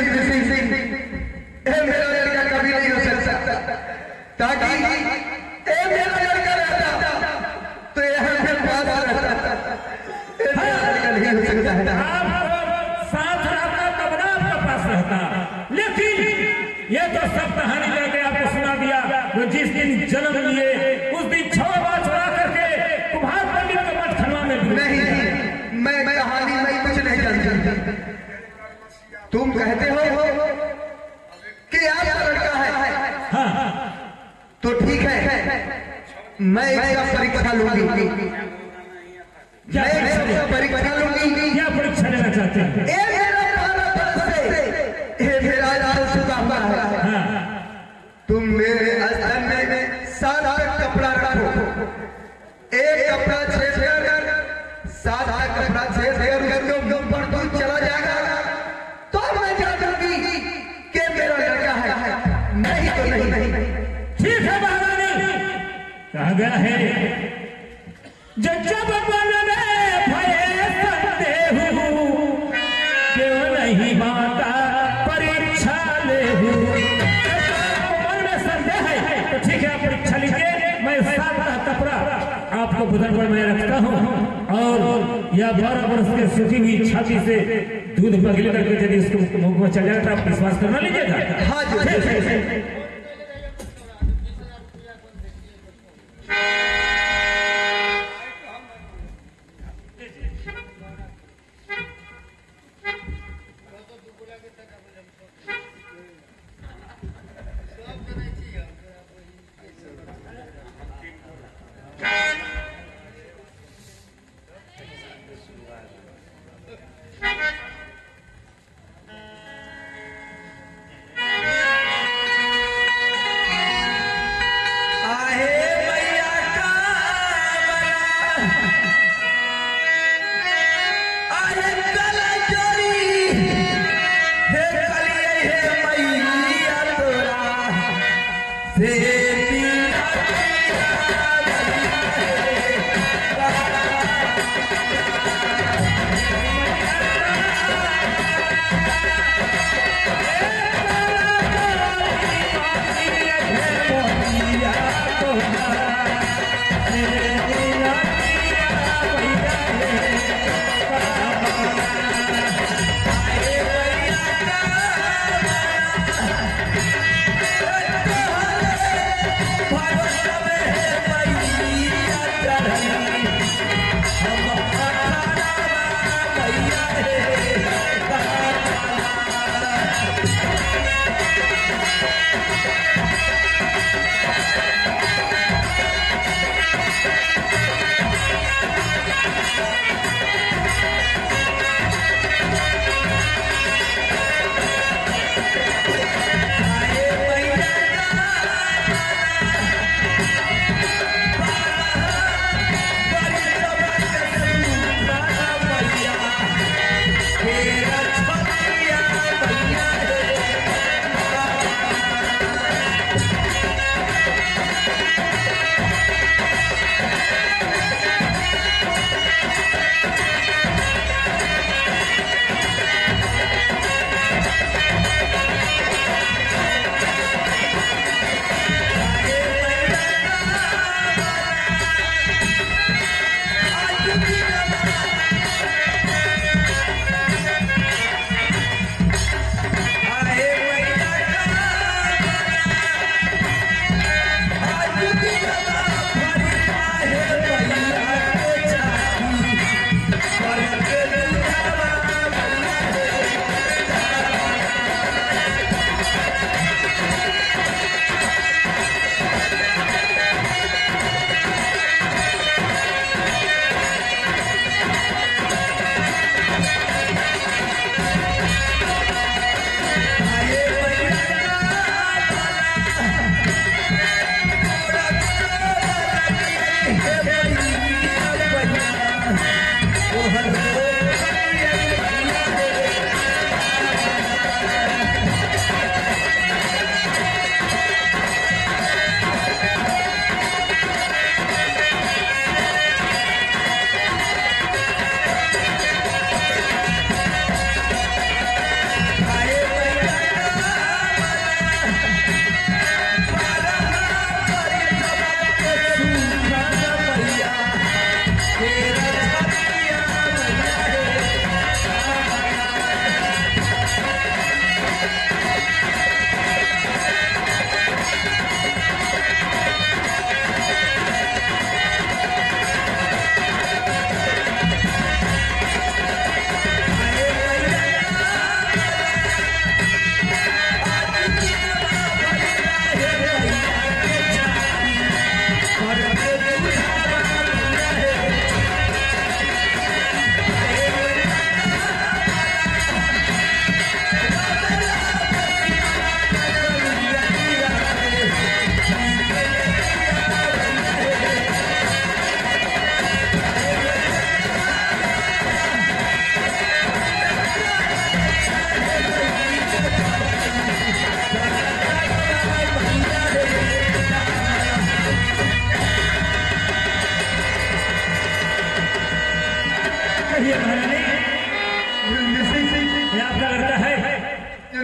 सिंह ये मेरा लड़का कभी नहीं हो सकता, ताकि ये मेरा लड़का रहता तो यहाँ पे बात रहता, ये मेरा लड़का नहीं हो सकता है। आपको साथ रहता तब ना आपके पास रहता, लेकिन ये तो सब कहानी करके आपको सुना दिया। वो जिस दिन जन्म लिए उस दिन छवा छुड़ा करके कुम्हार पंडित के मठ खनवा में डूबे। नहीं, मैं कहानी में कुछ नहीं जानता। तुम कहते हो कि आपका लड़का है, हाँ, तो ठीक है, मैं इसका परीक्षा लूंगी, मैं इसका परीक्षा लूंगी। क्या परीक्षा लेना चाहते हैं? ये मेरा 12 वर्ष से ये मेरा लाल सुधा हुआ है। हाँ, तुम मेरे स्तन में 7 कपड़ा रखो, एक कपड़ा छेद कर 7 कपड़ा छेद कर तुम पर दूध चला जाएगा तो मैं जान दूंगी कि मेरा लड़का है, नहीं तो नहीं। ठीक है महारानी, कहा गया है जब मन में भय संदेह क्यों नहीं माता परीक्षा ले मन में संदेह है तो ठीक है, आप परीक्षा लीजिए। मैं 7 कपड़ा आपको बुधन पर मैं रखता हूँ और यह 12 वर्ष के सूखी हुई छाती से दूध पगली करके यदि उसको मुंह में चल जाए तो आप विश्वास करना लीजिएगा। हाँ जी,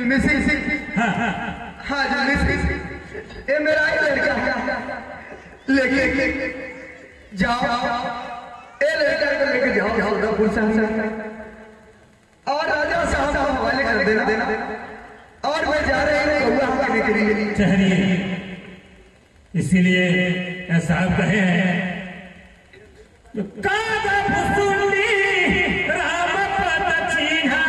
मिसिंग हाँ जी मिसिंग ये मेरा ही लड़का लेके जाओ ये लड़का को लेके जाओ सौदापुर से और राजा साहब को हवाले कर देना और मैं जा रही हूँ कौआ खाने के लिए ठहरिए, इसीलिए साहब कहे हैं कागा फुसुंडी राम पद चीन्हा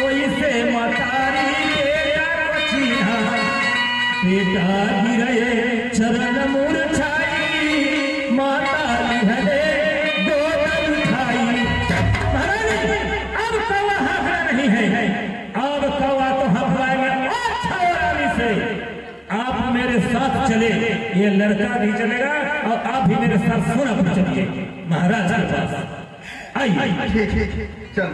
ओइसे मतारी बेटा चीन्हा बेटा गिरए चरण मूर्छाई माता लिहरे गोद उठाई। महाराज अब कौवा हाफला नहीं है, अब कौवा तो हफलाएंगे से। आप मेरे साथ चले, ये लड़का नहीं चलेगा और आप भी मेरे साथ सोना पर चलिए महाराज के पास। आइए चल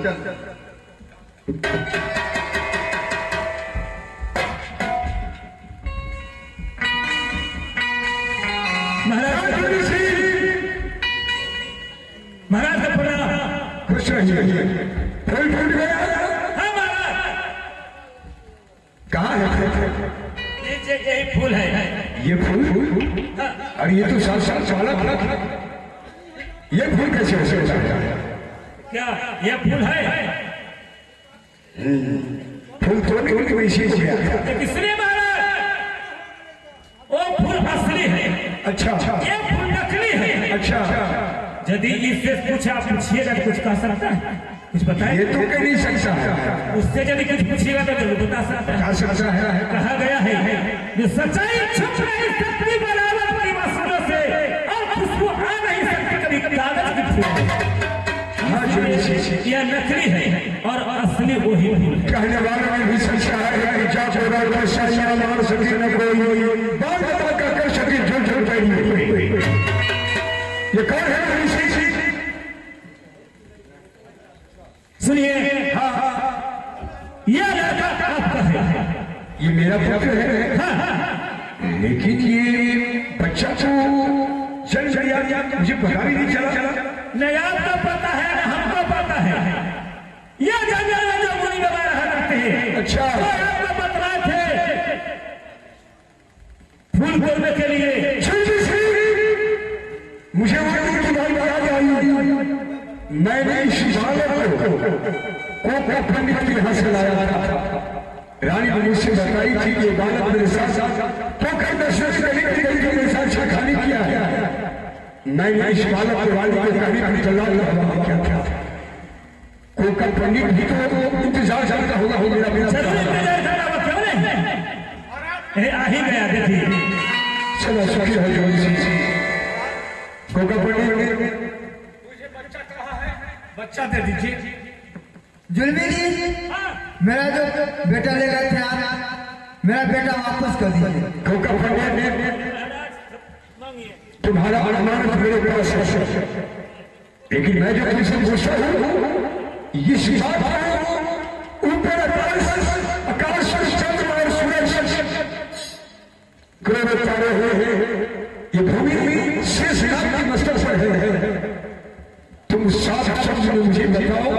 महाराज का प्रणाम। खुश रहिए। फूल फूट गया। हाँ महाराज, कहाँ है? नीचे यही फूल है। ये फूल और ये तो साथ वाला ये फूल कैसे हो सकता है? क्या ये फूल है? फूल तोड़ के वैसे हो गया। किसने महाराज? वो फूल असली है। अच्छा ये फूल नकली है। अच्छा, यदि इससे कुछ आप पूछिएगा तो कुछ कह सकता है? कुछ बताए? ये तो कह नहीं सकता है। उससे यदि कुछ पूछिएगा तो जरूर बता सकता है। कहा सकता है। कहा गया है जो सच्चाई छुप नहीं सकती बराबर की वस्तुओं से और खुशबू आ नहीं सकती कभी कागज की फूल। यह नकली है और असली वही फूल है। कहने वाले में भी सच्चा है। मार सके न कोई बात बता कर सके जो ये कौन है? सुनिए, यह लड़का आपका है। ये मेरा पुत्र है। लेकिन ये बच्चा तो चल गया, मुझे पता ही नहीं चला। न आपको पता है न हमको पता है। यह जंगल में जो मुनि बाबा रहा करते हैं, अच्छा। वो आपको बतलाए थे फूल तोड़ने के लिए। मुझे मैंने इस बालक को पंडित के यहाँ से लाया था। रानी ने मुझसे बताई थी कि बालक मेरे साथ पोखर दर्शन करने के लिए मेरे साथ छाखानी किया है। मैंने इस बालक के वाली को कहने का चला क्या था। कोका पंडित भी तो इंतजार करता होगा हो मेरा क्यों नहीं? आ ही गया, देखिए। चलो सुखी हो कोका पंडित। बच्चा दे दीजिए। जुल्मी जी मेरा जो बेटा ले गए थे आप, मेरा बेटा वापस कर दीजिए। कोका पंडित तुम्हारा अनुमान मेरे पास है, लेकिन मैं जो तुमसे पूछता हूँ इस बात ऊपर आकाश में चंद्र और सूरज ग्रह तारे हुए हैं। ये भूमि शेष नाग की मस्तक पर है। तुम साफ शब्द में मुझे बताओ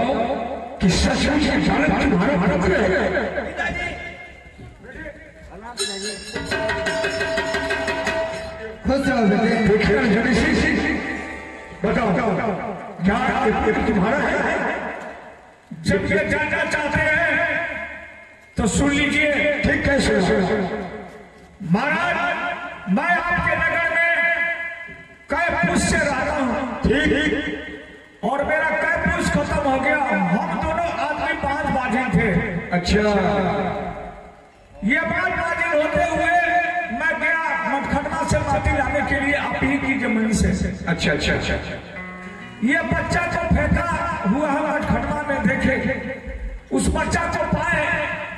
कि सचमुच ये बालक तुम्हारा पुत्र है? खुश रहो बेटे। देखिए बताओ क्या ये तुम्हारा है? जब ये जानना चाहते हैं तो सुन लीजिए। ठीक कैसे? महाराज, मैं आपके नगर में कैपुष से रहता हूँ। ठीक। और मेरा कैपुष खत्म हो गया। हम दोनों आदमी 5 बाजिन थे। अच्छा, ये 5 बाजिन होते हुए मैं गया मटखटना से माटी लाने के लिए आप ही की जमीन से। अच्छा अच्छा अच्छा। ये बच्चा जो फेंका हुआ है मटखटना में, देखे उस बच्चा को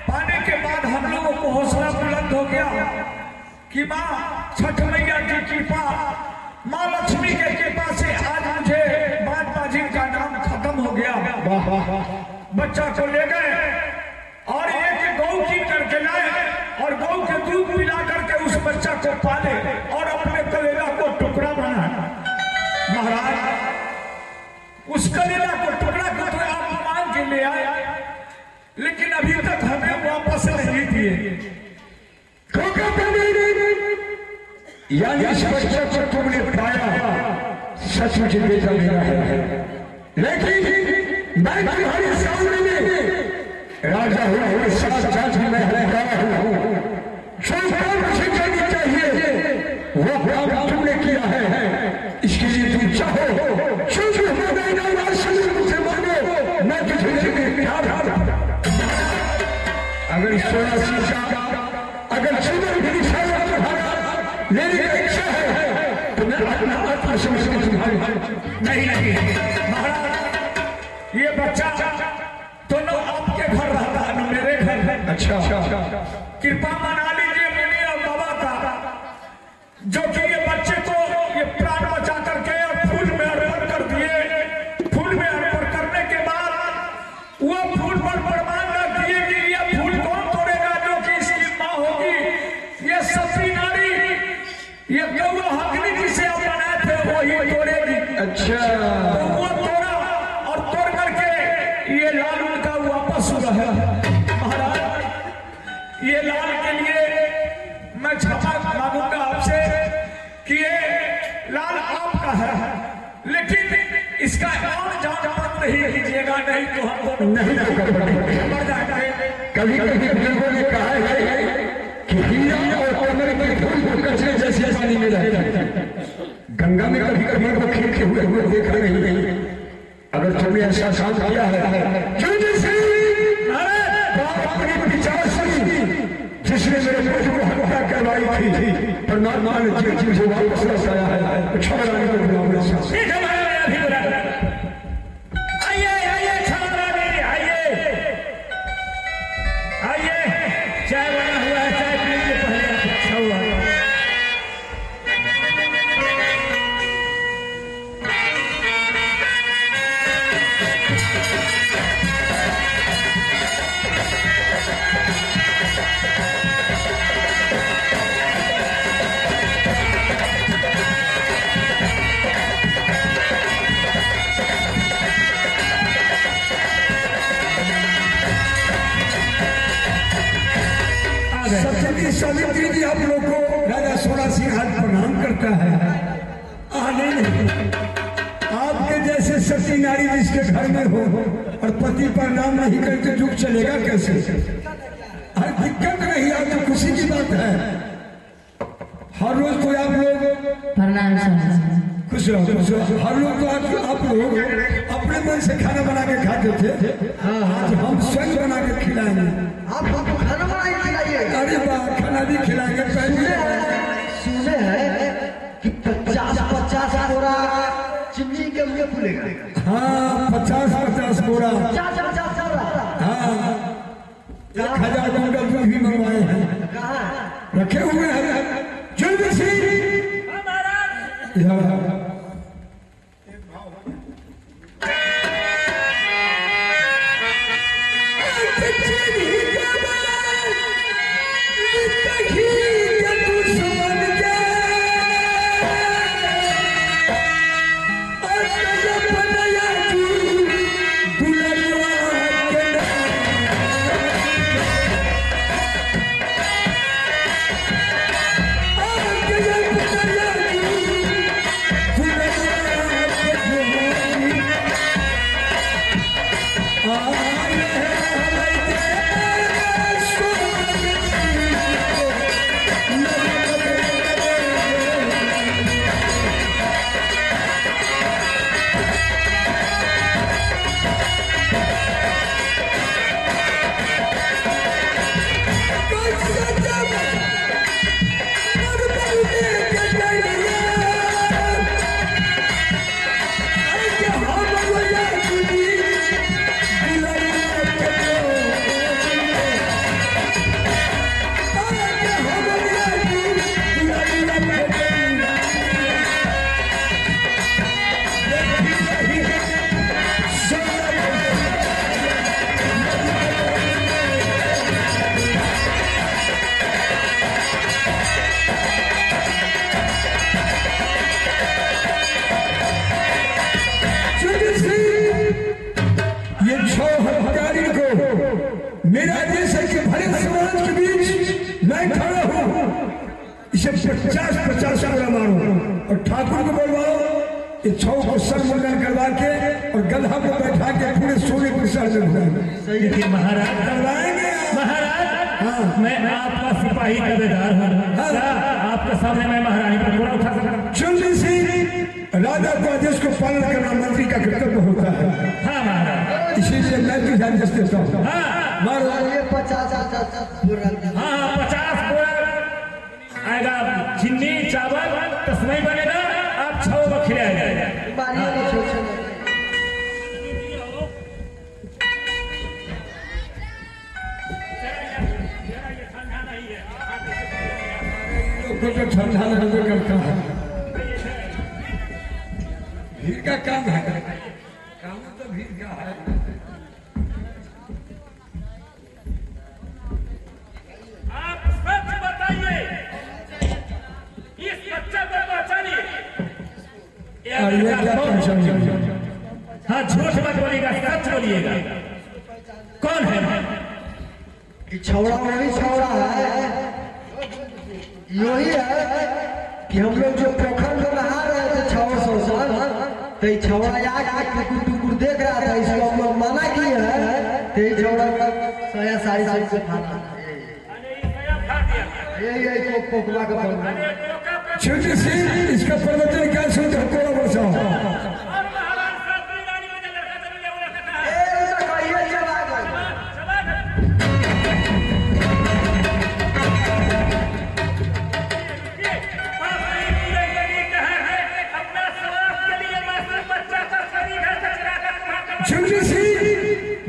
पाने के बाद हम लोगों को हौसला बुलंद हो गया कि माँ छठ मैया की कृपा, माँ लक्ष्मी के कृपा से आज मुझे 5 बाजिन का नाम खत्म हो गया। बच्चा को ले गए और एक गौ की करके लाए और गौ के दूध पिला करके उस बच्चा को पाले और अपने कलेजा को टुकड़ा बना। महाराज, उस कलेजा को टुकड़ा को तो आप मांग के ले आए, लेकिन अभी तक हमें वापस दिए। यानी इस बच्चे को तुमने पाया, सचमुच बेटा मेरा है, लेकिन मैं तुम्हारे सामने में राजा हूँ, साथ साथ मैं हरा हूँ। जो काम मुझे करनी चाहिए वो काम तुमने किया है, इसके लिए तुम चाहो जो मुझसे मांगो, मैं तुझे देने तैयार हूँ। अगर सोना सीखा, अगर सुंदर भी लेने का इच्छा है तो मैं अपना आत्मसमर्पण तुम्हारे। नहीं नहीं महाराज, ये बच्चा तो न आपके घर रहता है न मेरे घर। अच्छा, कृपा मना लीजिए मेरे और बाबा का, जो कि ये बच्चे को ये प्राण बचा करके और फूल में अर्पण कर दिए। फूल में अर्पण करने के बाद वो फूल पर प्रमाण रख दिए कि ये फूल कौन तोड़ेगा, जो कि इसकी माँ होगी। ये सती नारी, ये गौ हकनी जिसे आप बनाए थे वही तोड़ेगी। अच्छा, तो वो तोड़ा और तोड़ करके ये लाल उनका वापस हुआ है। महाराज, ये लाल के लिए मैं क्षमा मांगूंगा आपसे कि ये लाल आपका है, लेकिन इसका और जान मत नहीं कीजिएगा, नहीं तो हम नहीं मर जाएंगे। कभी कभी बुजुर्गों ने कहा है कि हीरा और कमर के फूल को कचरे जैसे पानी में रहता है। गंगा में कभी कभी वो खिलते हुए देख रहे हैं। अगर तुमने ऐसा काम किया है, अपनी विचार जिसने मेरे पेट को हत्या करवाई थी, परमात्मा ने जो वापस लौटाया है, छात्रानी को बुलाओ। आइए आइए छात्रानी, आइए आइए, चाय बना हुआ है, चाय पीने के पहले आप अच्छा हुआ। सत्यवती सावित्री जी आप लोग को राजा सोना सिंह हाथ प्रणाम करता है। आने नहीं, आपके जैसे सती नारी जिसके घर में हो और पति प्रणाम नहीं करके दुख चलेगा कैसे? हर दिक्कत नहीं, आप तो खुशी की बात है। हर रोज कोई आप लोग प्रणाम खुश रहो, खुश रहो। हर लोग तो आप लोग अपने मन से खाना बना के खाते थे, आज हम स्वयं बना के खिलाएंगे। आप खाना बना के खिलाइए। अरे वाह, खाना भी खिलाएंगे। सुने हैं कि 50-50 बोरा चिमनी के लिए फूलेगा। हाँ, 50-50 बोरा। हाँ, 1000 कुंटल दूध भी मंगवाए हैं, रखे हुए हैं। जल्दी से छौ को सर मुंडन करवा के और गधा को बैठा के पूरे सोने को सर में घुमाएंगे। लेकिन महाराज करवाएंगे महाराज मैं आपका सिपाही कबेदार हूँ, क्या आपके सामने मैं महारानी पर घोड़ा उठा सकता? जल्दी से राजा को आदेश को पालन करना मंत्री का कर्तव्य होता है। हाँ महाराज, इसीलिए मैं तुझे आदेश देता हूँ। हाँ मारो 50 हाँ 50 बोरा आएगा चीनी चावल तस्मई बनेगा, आप 6 को खिलाएगा। तो ठंडा लगने करता है, भीड़ का काम है, काम तो भीड़ का है। आप सच बताइए, इस बच्चे को पहचानिए। और ये क्या पहचानिए? हाँ झूठ मत बोलिएगा, सच बोलिएगा। कौन है? छौड़ा वही छौड़ा है, यही है कि हम लोग जो पोखर में नहा रहे थे 600 साल, तो ये छौड़ा आके टुकुर टुकुर देख रहा था, इसको हम लोग मना किए हैं, तो ये छौड़ा साया साड़ी साड़ी से फाड़ा यही पोखरा का प्रवचन। छोटे से इसका प्रवचन क्या सुनते हो? थोड़ा बचाओ।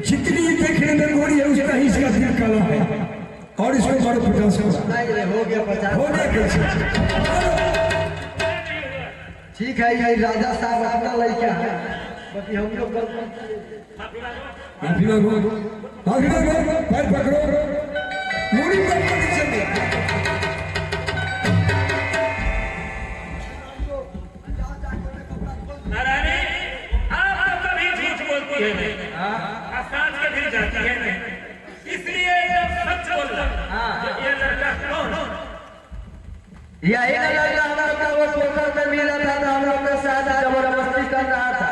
जितनी देखने में गोरी है उतना ही इसका दिल काला है, और इसको मारो 50 हो गया 50 हो गया कैसे? ठीक है, ये राजा साहब अपना लड़का है, बाकी हम लोग माफी मांगो, माफी मांगो, पैर पकड़ो, मूड़ी पर नीचे दे। नारायणी, आप तो कभी झूठ बोलती है, साँच के भी जाती है, इसलिए जब सच बोलना, ये लड़का कौन? यही लड़का हम लोग का वो पोखर में मिला था, तो हम लोग के साथ जबरदस्ती कर रहा था,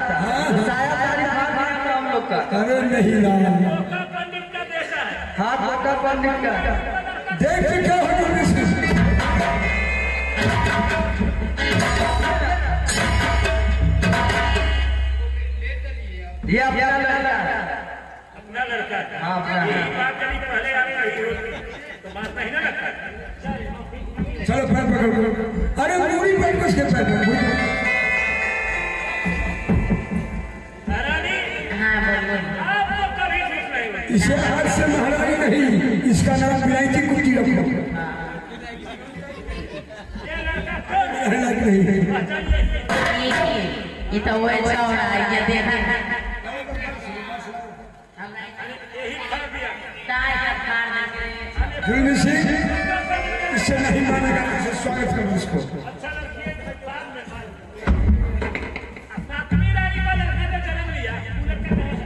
साया साड़ी फाड़ दिया था हम लोग का। अरे नहीं राम, पंडित का बेटा है। हाँ पोखर पंडित का देख के क्या हो गया? ये अपना लड़का है। अपना लड़का है। हाँ अपना है। बात करी पहले आपका हीरो तो बात नहीं ना लगता। चलो पैर पकड़ो, अरे मूड़ी पर कस के पैर पकड़ो। नारायणी, हाँ बोल आप तो कभी झूठ नहीं बोलते। इसे आज से महारानी नहीं, इसका नाम विलायती कुटी रखो। ये लड़का कौन है? नहीं ये तो वो छौड़ा है, ये देखे यही खा दिया। काय का फाड़ देते हैं। जुल्मी सिंह, इससे नहीं मानेगा, इसे स्वागत करो इसको। अच्छा लड़की है तो बाद में मालूम। सातवीं रानी का लड़के ने जन्म लिया, वो लड़का नहीं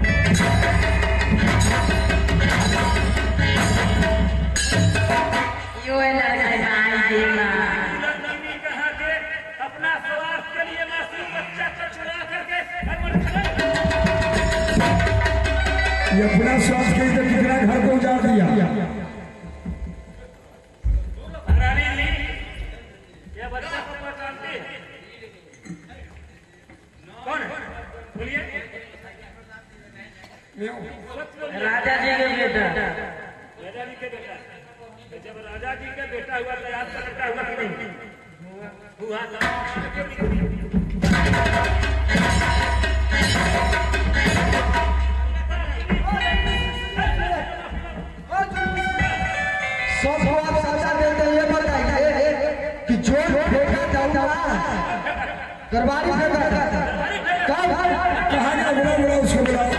यो है लड़का भाई देना। लड़की कहा के अपना स्वार्थ के लिए मासूम बच्चा को चुरा करके ये अपना स्वास्थ्य के लिए कितना घर को उजाड़ दिया। रानी जी, ये बच्चा को पहचानते हैं? कौन है? बोलिए। राजा जी के बेटा। राजा जी के बेटा। तो जब राजा जी का बेटा हुआ तो आपका बेटा हुआ कि नहीं? हुआ था। सबको आप सजा देते हैं, ये बताइए कि जो फेंका जाऊंगा दरबारी फेंका था कब? कहा गया? बुला बुला उसको बुलाओ।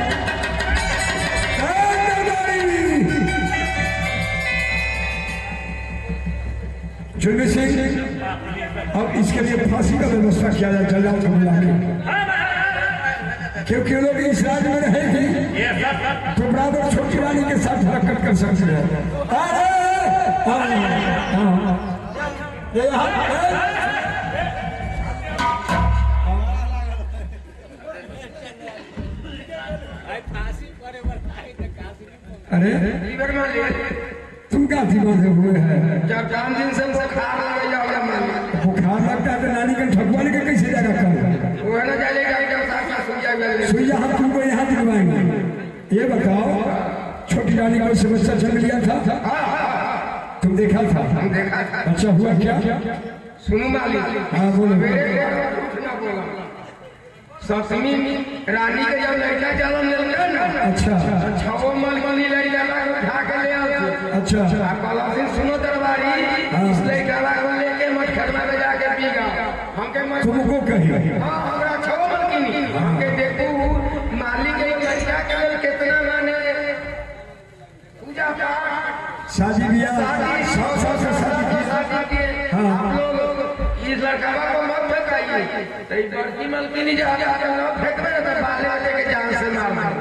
जुल्मी सिंह, अब इसके लिए फांसी का व्यवस्था किया जाए जल्लाद को बुला के, क्योंकि लोग इस राज्य में रहेगी तो बराबर छोटी रानी के साथ हरकत कर सकते हैं। अरे लीवर मान लिया तुम क्या दिमाग से हुए हैं? जब 4 दिन से बुखार लग जाओगे मान लिया बुखार लगता है तो नानी का ठगवा लेके कैसे जाएगा कल? वो है ना जाएगा डॉक्टर साहब का सुइया लग सुइया हम तुमको यहाँ दिलवाएंगे। ये बताओ छोटी रानी को समस्या चल गया था, तुम देखा था? हम देखा था। अच्छा हुआ क्या? सुनो मालिक, हाँ बोलो। उठना बोला ससमी रानी के जब लड़का जन्म लेगा ना, अच्छा 6 मलमली लड़का को उठा के ले आते। अच्छा कल दिन सुनो दरबारी, इस लड़का को लेके मटखरमा में जाके पीगा हमके तुमको कही हाँ हमरा 6 मलकिनी हमके देखू मालिक के लड़का के लिए कितना माने पूजा पाठ शादी ब्याह 100 साल से शादी की। हाँ। आप लोग इस लड़का को मत फेंकाइए तो बड़की मलकिनी जाके न फेंकबे ना तो बाले वाले के जान से मार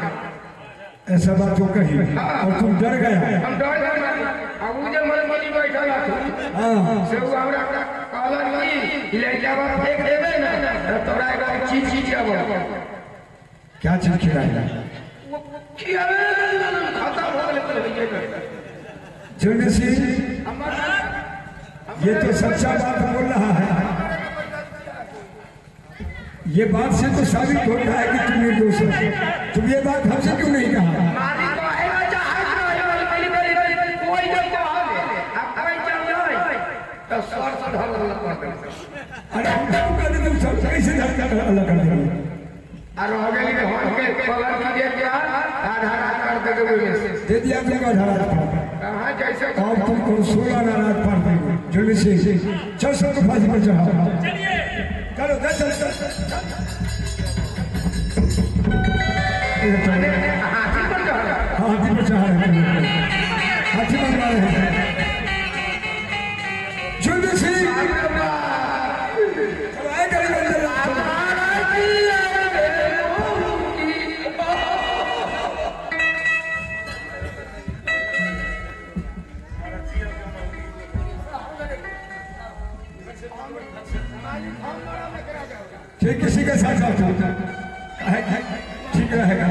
ऐसा बात तो कही और तुम डर गया। हम डर गए। अब वो जो मलकिनी बैठल हाँ से वो हमरा कहलन कि लड़का को फेंक देबे ना तो तोरा एक चीज अब क्या चीज खिलाएगा? खत्म हो गए जल्दी से ये तो सच्चा बात बोल रहा है। ये बात से तो साबित होता है कि तुम निर्दोष हो। तुम ये बात हमसे क्यों नहीं कहा? अरे हम क्यों कर देते? तुम सब कैसे अलग कर देंगे? दे दिया तुमको आधार जैसे और तुमको 16 नाराज पार देंगे। जल्दी से चल सबको फांसी पर चढ़ाओ। चलो चल हाथी पर चढ़ा हाथी पर चढ़ा रहे हैं, हाथी बनवा रहे हैं। जल्दी से आए गाड़ी अंदर ठीक किसी के साथ ठीक रहेगा।